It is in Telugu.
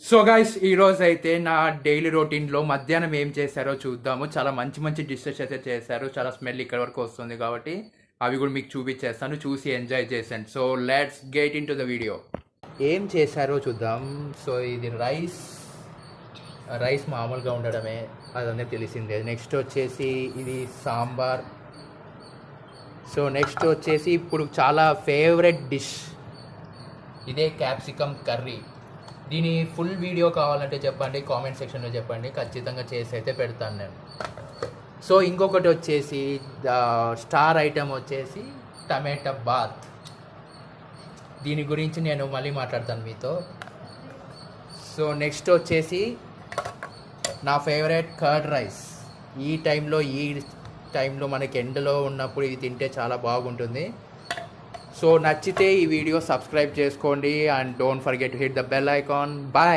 సో గైస్ ఈరోజు అయితే నా డైలీ రొటీన్లో మధ్యాహ్నం ఏం చేశారో చూద్దాము. చాలా మంచి మంచి డిషెస్ అయితే చేశారు. చాలా స్మెల్ ఇక్కడ వరకు వస్తుంది కాబట్టి అవి కూడా మీకు చూపించేస్తాను, చూసి ఎంజాయ్ చేసాను. So let's get in to the video. ఏం చేశారో చూద్దాం. సో ఇది రైస్ మామూలుగా ఉండడమే, అదంతా తెలిసిందే. నెక్స్ట్ వచ్చేసి ఇది సాంబార్. సో నెక్స్ట్ వచ్చేసి ఇప్పుడు చాలా ఫేవరెట్ డిష్ ఇదే క్యాప్సికమ్ కర్రీ. దీని ఫుల్ వీడియో కావాలంటే చెప్పండి, కామెంట్ సెక్షన్లో చెప్పండి, ఖచ్చితంగా చేసి అయితే పెడతాను నేను. సో ఇంకొకటి వచ్చేసి స్టార్ ఐటమ్ వచ్చేసి టమాటా బాత్. దీని గురించి నేను మళ్ళీ మాట్లాడతాను మీతో. సో నెక్స్ట్ వచ్చేసి నా ఫేవరెట్ కర్డ్ రైస్. ఈ టైంలో మనకి ఎండలో ఉన్నప్పుడు ఇది తింటే చాలా బాగుంటుంది. సో నచ్చితే ఈ వీడియో సబ్స్క్రైబ్ చేసుకోండి and don't forget to hit the bell icon. Bye.